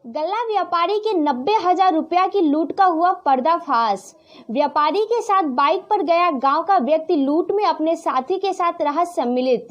गल्ला व्यापारी के 90,000 रुपया की लूट का हुआ पर्दाफाश। व्यापारी के साथ बाइक पर गया गांव का व्यक्ति लूट में अपने साथी के साथ रहा सम्मिलित।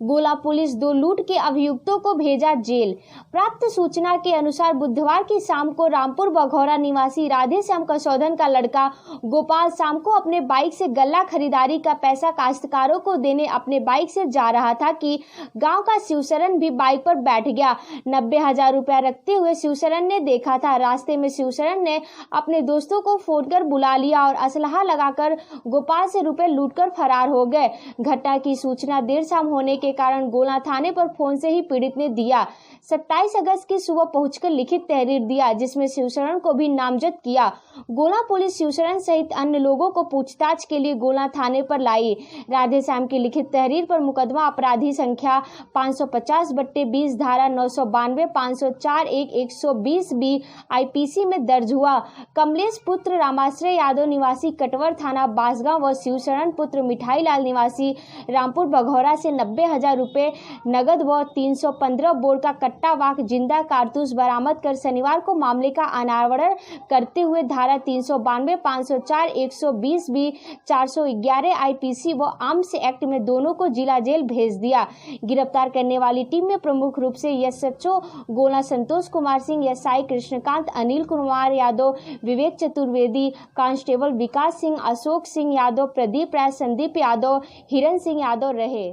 गोला पुलिस 2 लूट के अभियुक्तों को भेजा जेल। प्राप्त सूचना के अनुसार बुधवार की शाम को रामपुर बघौरा निवासी राधे श्याम कसौधन का लड़का गोपाल शाम को अपने बाइक से गल्ला खरीदारी का पैसा काश्तकारों को देने अपने बाइक से जा रहा था कि गाँव का शिवशरण भी बाइक पर बैठ गया। 90,000 रुपया रखते हुए शिवशरण ने देखा था। रास्ते में शिवशरण ने अपने दोस्तों को फोन कर बुला लिया और असलहा लगाकर गोपाल से रुपए लूटकर फरार हो गए। घटना की सूचना देर शाम होने के कारण गोला थाने पर फोन से ही पीड़ित ने दिया। 27 अगस्त की सुबह पहुंचकर लिखित तहरीर दिया जिसमें शिवशरण को भी नामजद किया। गोला पुलिस शिवशरण सहित अन्य लोगों को पूछताछ के लिए गोला थाने पर लाई। राधे श्याम की लिखित तहरीर पर मुकदमा अपराधी संख्या 550/20 धारा 992 504-120 बी आईपीसी में दर्ज हुआ। कमलेश पुत्र रामाश्रय यादव निवासी कटवर थाना बांसगांव व शिवशरण पुत्र मिठाई लाल निवासी रामपुर बघौरा से 90,000 रुपए नगद व 315 बोर का कट्टा वाक जिंदा कारतूस बरामद कर शनिवार को मामले का अनावरण करते हुए धारा 392 504-120 बी 411 आईपीसी व आर्म्स एक्ट में दोनों को जिला जेल भेज दिया। गिरफ्तार करने वाली टीम में प्रमुख रूप से एसएचओ गोला संतोष कुमार सिंह, एसआई कृष्णकांत, अनिल कुमार यादव, विवेक चतुर्वेदी, कांस्टेबल विकास सिंह, अशोक सिंह यादव, प्रदीप राय, संदीप यादव, हिरण सिंह यादव रहे।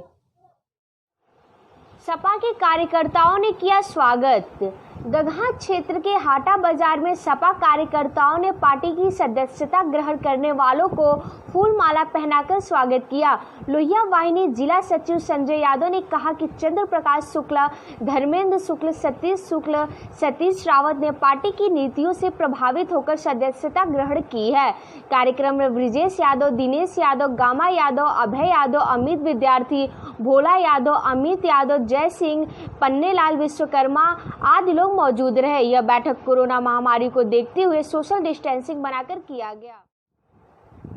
सपा के कार्यकर्ताओं ने किया स्वागत। गगहा क्षेत्र के हाटा बाजार में सपा कार्यकर्ताओं ने पार्टी की सदस्यता ग्रहण करने वालों को फूल माला पहनाकर स्वागत किया। लोहिया वाहिनी जिला सचिव संजय यादव ने कहा कि चंद्र प्रकाश शुक्ला, धर्मेंद्र शुक्ल, सतीश शुक्ल, सतीश रावत ने पार्टी की नीतियों से प्रभावित होकर सदस्यता ग्रहण की है। कार्यक्रम में ब्रिजेश यादव, दिनेश यादव, गामा यादव, अभय यादव, अमित विद्यार्थी, भोला यादव, अमित यादव, जय सिंह, पन्नेलाल विश्वकर्मा आदि लोग मौजूद रहे। यह बैठक कोरोना महामारी को देखते हुए सोशल डिस्टेंसिंग बनाकर किया गया।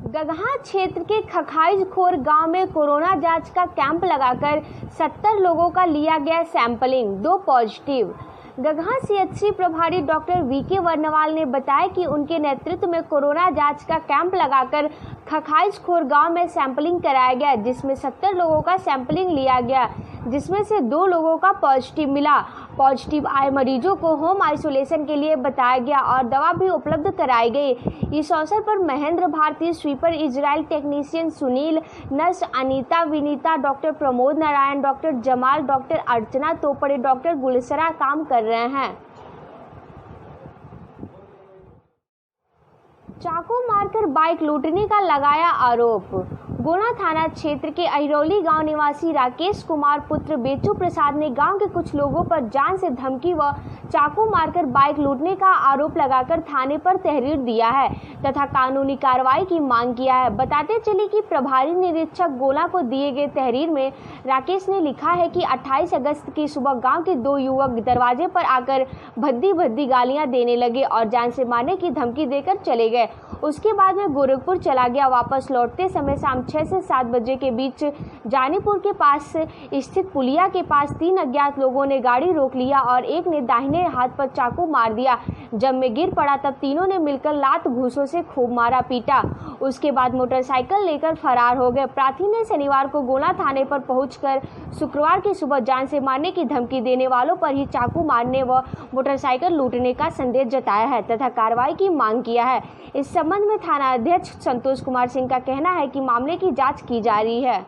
गगहा क्षेत्र के खखाईजखोर गांव में कोरोना जांच का कैंप लगाकर 70 लोगों का लिया गया सैंपलिंग, 2 पॉजिटिव। गगहा सीएचसी प्रभारी डॉक्टर वीके वर्णवाल ने बताया कि उनके नेतृत्व में कोरोना जांच का कैंप लगाकर खखाईजखोर गांव में सैंपलिंग कराया गया जिसमें 70 लोगों का सैंपलिंग लिया गया जिसमें से 2 लोगों का पॉजिटिव मिला। पॉजिटिव आए मरीजों को होम आइसोलेशन के लिए बताया गया और दवा भी उपलब्ध कराई गई। इस अवसर पर Mahendra Bharati, sweeper Israil, technician Sunil, nurse Anita, Vinita, doctor Pramod Narayan, doctor Jamal, doctor Archana Topde, doctor Gulsara काम कर रहे हैं। चाकू मारकर बाइक लूटने का लगाया आरोप। गोना थाना क्षेत्र के अहिरौली गांव निवासी राकेश कुमार पुत्र बेचू प्रसाद ने गांव के कुछ लोगों पर जान से धमकी व चाकू मारकर बाइक लूटने का आरोप लगाकर थाने पर तहरीर दिया है तथा कानूनी कार्रवाई की मांग किया है। बताते चले कि प्रभारी निरीक्षक गोला को दिए गए तहरीर में राकेश ने लिखा है कि 28 अगस्त की सुबह गांव के 2 युवक दरवाजे पर आकर भद्दी भद्दी गालियां देने लगे और जान से मारने की धमकी देकर चले गए। उसके बाद में गोरखपुर चला गया। वापस लौटते समय शाम 6 से 7 बजे के बीच जानीपुर के पास स्थित पुलिया के पास 3 अज्ञात लोगों ने गाड़ी रोक लिया और एक ने दाहिने हाथ पर चाकू मार दिया। जब मैं गिर पड़ा तब तीनों ने मिलकर लात घूंसों से खूब मारा पीटा। उसके बाद मोटरसाइकिल लेकर फरार हो गए। प्रार्थी ने शनिवार को गोला थाने पर पहुंचकर शुक्रवार की सुबह जान से मारने की धमकी देने वालों पर ही चाकू मारने व मोटरसाइकिल लूटने का संदेह जताया है तथा कार्रवाई की मांग किया है। इस संबंध में थाना अध्यक्ष संतोष कुमार सिंह का कहना है कि मामले की जांच की जा रही है।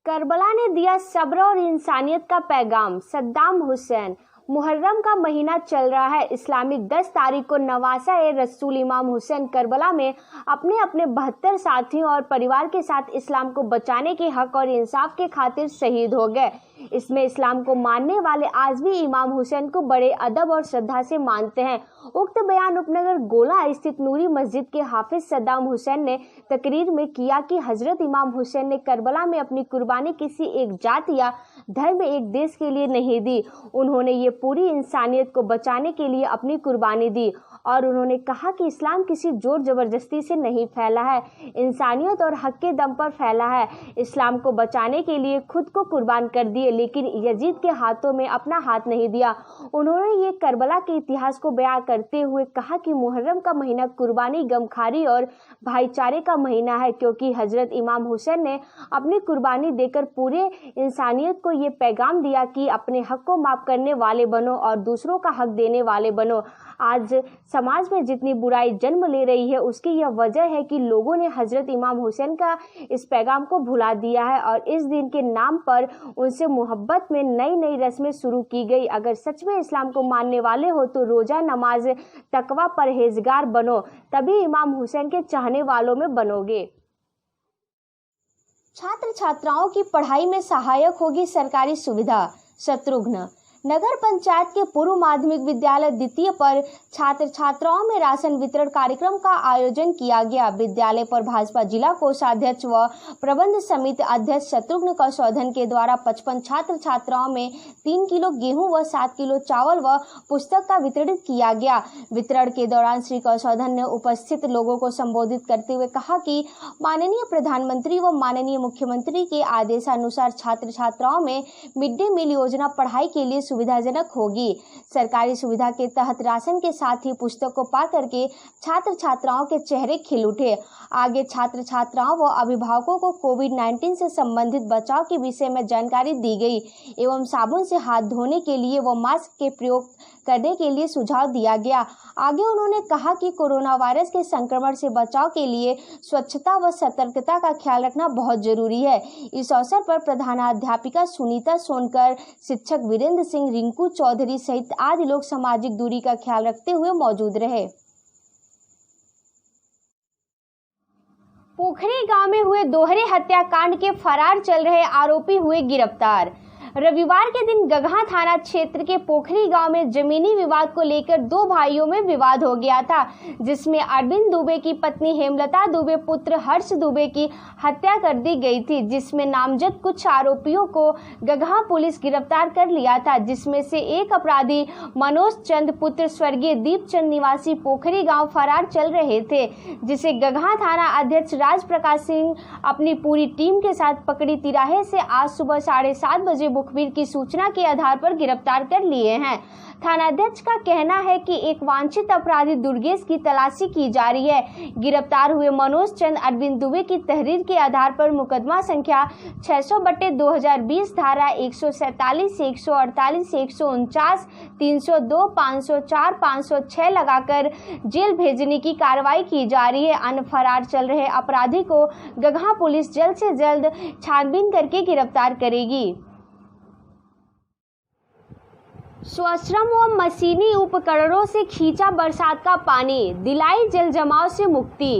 करबला ने दिया सब्र और इंसानियत का पैगाम। सद्दाम हुसैन। मुहर्रम का महीना चल रहा है। इस्लामिक 10 तारीख को नवासा ए रसूल इमाम हुसैन करबला में अपने अपने 72 साथियों और परिवार के साथ इस्लाम को बचाने के हक और इंसाफ के खातिर शहीद हो गए। इसमें इस्लाम को मानने वाले आज भी इमाम हुसैन को बड़े अदब और श्रद्धा से मानते हैं। उक्त बयान उपनगर गोला स्थित नूरी मस्जिद के हाफिज सद्दाम हुसैन ने तकरीर में किया कि हजरत इमाम हुसैन ने करबला में अपनी कुर्बानी किसी एक जात या धर्म एक देश के लिए नहीं दी। उन्होंने ये पूरी इंसानियत को बचाने के लिए अपनी कुर्बानी दी और उन्होंने कहा कि इस्लाम किसी जोर जबरदस्ती से नहीं फैला है, इंसानियत और हक के दम पर फैला है। इस्लाम को बचाने के लिए खुद को कुर्बान कर दिए, लेकिन यजीद के हाथों में अपना हाथ नहीं दिया। उन्होंने ये करबला के इतिहास को बयां करते हुए कहा कि मुहर्रम का महीना कुर्बानी, गमखारी और भाईचारे का महीना है, क्योंकि हजरत इमाम हुसैन ने अपनी कुर्बानी देकर पूरे इंसानियत को ये पैगाम दिया कि अपने हक को माफ करने वाले बनो और दूसरों का हक देने वाले बनो। आज समाज में जितनी बुराई जन्म ले रही है, उसकी यह वजह है कि लोगों ने हजरत इमाम हुसैन का इस पैगाम को भुला दिया है और इस दिन के नाम पर उनसे मोहब्बत में नई नई रस्में शुरू की गई। अगर सच में इस्लाम को मानने वाले हो तो रोजा, नमाज, तकवा, परहेजगार बनो, तभी इमाम हुसैन के चाहने वालों में बनोगे। छात्र छात्राओं की पढ़ाई में सहायक होगी सरकारी सुविधा। शत्रुघ्न। नगर पंचायत के पूर्व माध्यमिक विद्यालय द्वितीय पर छात्र छात्राओं में राशन वितरण कार्यक्रम का आयोजन किया गया। विद्यालय पर भाजपा जिला कोषाध्यक्ष व प्रबंध समिति अध्यक्ष शत्रुघ्न कौशोधन के द्वारा 55 छात्र छात्राओं में 3 किलो गेहूं व 7 किलो चावल व पुस्तक का वितरण किया गया। वितरण के दौरान श्री कौशोधन ने उपस्थित लोगों को संबोधित करते हुए कहा कि माननीय प्रधानमंत्री व माननीय मुख्यमंत्री के आदेशानुसार छात्र छात्राओं में मिड डे मील योजना पढ़ाई के लिए सुविधाजनक होगी। सरकारी सुविधा के तहत राशन के साथ ही पुस्तक को पा करके छात्र छात्राओं के चेहरे खिल उठे। आगे छात्र छात्राओं व अभिभावकों को कोविड-19 से संबंधित बचाव के विषय में जानकारी दी गई एवं साबुन से हाथ धोने के लिए व मास्क के प्रयोग करने के लिए सुझाव दिया गया। आगे उन्होंने कहा कि कोरोना वायरस के संक्रमण से बचाव के लिए स्वच्छता व सतर्कता का ख्याल रखना बहुत जरूरी है। इस अवसर पर प्रधानाध्यापिका सुनीता सोनकर, शिक्षक वीरेंद्र सिंह, रिंकू चौधरी सहित आदि लोग सामाजिक दूरी का ख्याल रखते हुए मौजूद रहे। पोखरी गांव में हुए दोहरे हत्याकांड के फरार चल रहे आरोपी हुए गिरफ्तार। रविवार के दिन गगहा थाना क्षेत्र के पोखरी गांव में जमीनी विवाद को लेकर 2 भाइयों में विवाद हो गया था, जिसमें अरविंद दुबे की पत्नी हेमलता दुबे पुत्र हर्ष दुबे की हत्या कर दी गई थी, जिसमें नामजद कुछ आरोपियों को गगहा पुलिस गिरफ्तार कर लिया था, जिसमें से एक अपराधी मनोज चंद पुत्र स्वर्गीय दीपचंद निवासी पोखरी गाँव फरार चल रहे थे, जिसे गगहा थाना अध्यक्ष राज प्रकाश सिंह अपनी पूरी टीम के साथ पकड़ी तिराहे से आज सुबह 7:30 बजे मुखबिर की सूचना के आधार पर गिरफ्तार कर लिए हैं। थानाध्यक्ष का कहना है कि एक वांछित अपराधी दुर्गेश की तलाशी की जा रही है। गिरफ्तार हुए मनोज चंद अरविंद दुबे की तहरीर के आधार पर मुकदमा संख्या 600/2020 धारा 147, 148, 149, 302, 504, 506 लगाकर जेल भेजने की कार्रवाई की जा रही है। अन्य फरार चल रहे अपराधी को गगहा पुलिस जल्द से जल्द छानबीन करके गिरफ्तार करेगी। स्वश्रम व मशीनी उपकरणों से खींचा बरसात का पानी, दिलाई जल जमाव से मुक्ति।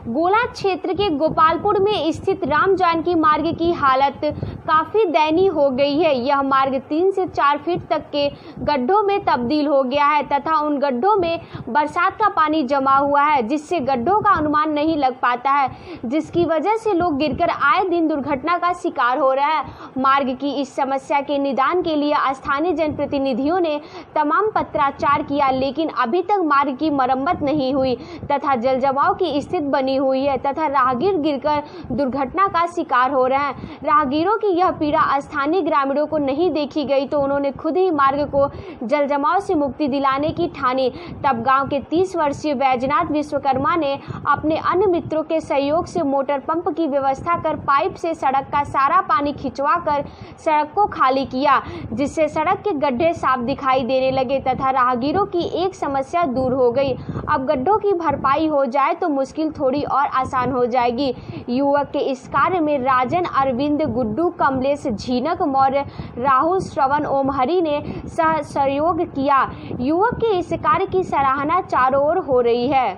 गोला क्षेत्र के गोपालपुर में स्थित राम जानकी मार्ग की हालत काफी दयनीय हो गई है। यह मार्ग 3 से 4 फीट तक के गड्ढों में तब्दील हो गया है तथा उन गड्ढों में बरसात का पानी जमा हुआ है, जिससे गड्ढों का अनुमान नहीं लग पाता है, जिसकी वजह से लोग गिरकर आए दिन दुर्घटना का शिकार हो रहे हैं। मार्ग की इस समस्या के निदान के लिए स्थानीय जनप्रतिनिधियों ने तमाम पत्राचार किया, लेकिन अभी तक मार्ग की मरम्मत नहीं हुई तथा जल जमाव की स्थिति बनी हुई है तथा राहगीर गिरकर दुर्घटना का शिकार हो रहे हैं। राहगीरों की यह पीड़ा स्थानीय ग्रामीणों को नहीं देखी गई तो उन्होंने खुद ही मार्ग को जल जमाव से मुक्ति दिलाने की ठानी। तब गांव के 30 वर्षीय बैजनाथ विश्वकर्मा ने अपने अन्य मित्रों के सहयोग से मोटर पंप की व्यवस्था कर पाइप से सड़क का सारा पानी खिंचवा कर सड़क को खाली किया, जिससे सड़क के गड्ढे साफ दिखाई देने लगे तथा राहगीरों की एक समस्या दूर हो गई। अब गड्ढों की भरपाई हो जाए तो मुश्किल थोड़ी और आसान हो जाएगी। युवक के इस कार्य में राजन, अरविंद, गुड्डू, कमलेश, झीनक मौर्य, राहुल, श्रवण, ओमहरी ने सहयोग किया। युवक के इस कार्य की सराहना चारों ओर हो रही है।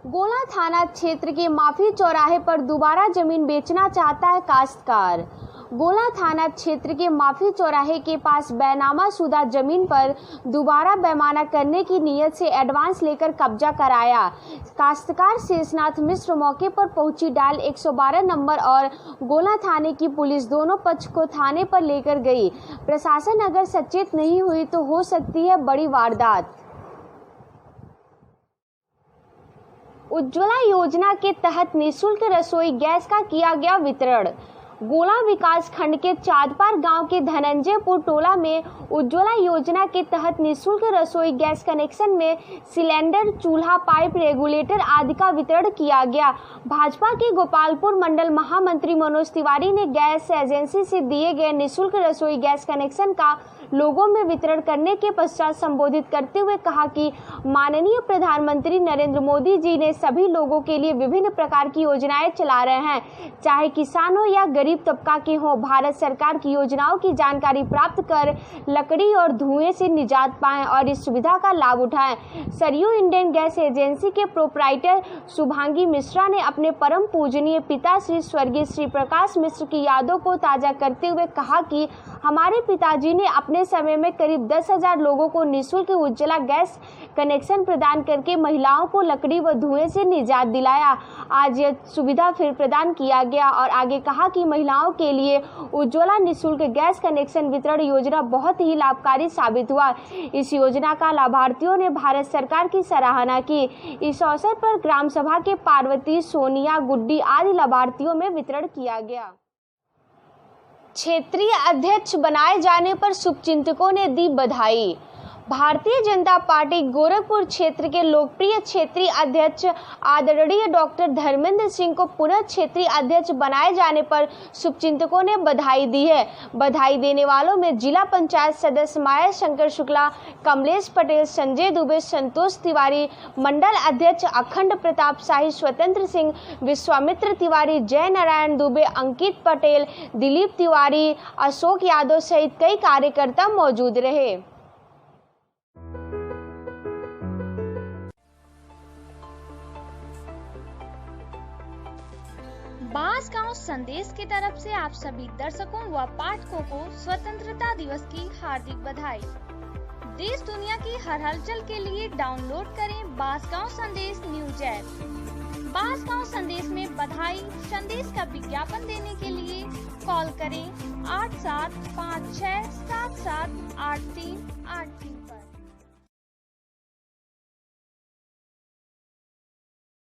गोला थाना क्षेत्र के माफी चौराहे पर दोबारा जमीन बेचना चाहता है काश्तकार। गोला थाना क्षेत्र के माफी चौराहे के पास बैनामा शुदा जमीन पर दोबारा पैमाना करने की नीयत से एडवांस लेकर कब्जा कराया। काश्तकार शेषनाथ मिश्र मौके पर पहुंची। डायल 112 नंबर और गोला थाने की पुलिस दोनों पक्ष को थाने पर लेकर गई। प्रशासन अगर सचेत नहीं हुई तो हो सकती है बड़ी वारदात। उज्ज्वला योजना के तहत निःशुल्क रसोई गैस का किया गया वितरण। गोला विकास खंड के चाँदपार गांव के धनंजयपुर टोला में उज्ज्वला योजना के तहत निःशुल्क रसोई गैस कनेक्शन में सिलेंडर, चूल्हा, पाइप, रेगुलेटर आदि का वितरण किया गया। भाजपा के गोपालपुर मंडल महामंत्री मनोज तिवारी ने गैस एजेंसी से दिए गए निःशुल्क रसोई गैस कनेक्शन का लोगों में वितरण करने के पश्चात संबोधित करते हुए कहा कि माननीय प्रधानमंत्री नरेंद्र मोदी जी ने सभी लोगों के लिए विभिन्न प्रकार की योजनाएं चला रहे हैं, चाहे किसान हो या गरीब तबका के हो। भारत सरकार की योजनाओं की जानकारी प्राप्त कर लकड़ी और धुएं से निजात पाएं और इस सुविधा का लाभ उठाएं। सरयू इंडियन गैस एजेंसी के प्रोप्राइटर शुभांगी मिश्रा ने अपने परम पूजनीय पिता श्री स्वर्गीय श्री प्रकाश मिश्र की यादों को ताजा करते हुए कहा कि हमारे पिताजी ने अपने समय में करीब 10,000 लोगों को निःशुल्क उज्ज्वला गैस कनेक्शन प्रदान करके महिलाओं को लकड़ी व धुएं से निजात दिलाया। आज यह सुविधा फिर प्रदान किया गया और आगे कहा कि महिलाओं के लिए उज्ज्वला निःशुल्क गैस कनेक्शन वितरण योजना बहुत ही लाभकारी साबित हुआ। इस योजना का लाभार्थियों ने भारत सरकार की सराहना की। इस अवसर पर ग्राम सभा के पार्वती, सोनिया, गुड्डी आदि लाभार्थियों में वितरण किया गया। क्षेत्रीय अध्यक्ष बनाए जाने पर शुभचिंतकों ने दी बधाई। भारतीय जनता पार्टी गोरखपुर क्षेत्र के लोकप्रिय क्षेत्रीय अध्यक्ष आदरणीय डॉक्टर धर्मेंद्र सिंह को पुनः क्षेत्रीय अध्यक्ष बनाए जाने पर शुभचिंतकों ने बधाई दी है। बधाई देने वालों में जिला पंचायत सदस्य माया शंकर शुक्ला, कमलेश पटेल, संजय दुबे, संतोष तिवारी, मंडल अध्यक्ष अखंड प्रताप शाही, स्वतंत्र सिंह, विश्वामित्र तिवारी, जय नारायण दुबे, अंकित पटेल, दिलीप तिवारी, अशोक यादव सहित कई कार्यकर्ता मौजूद रहे। बांसगांव संदेश की तरफ से आप सभी दर्शकों व पाठकों को स्वतंत्रता दिवस की हार्दिक बधाई। देश दुनिया की हर हलचल के लिए डाउनलोड करें बांसगांव संदेश न्यूज ऐप। बांसगांव संदेश में बधाई संदेश का विज्ञापन देने के लिए कॉल करें 8756778383 पर।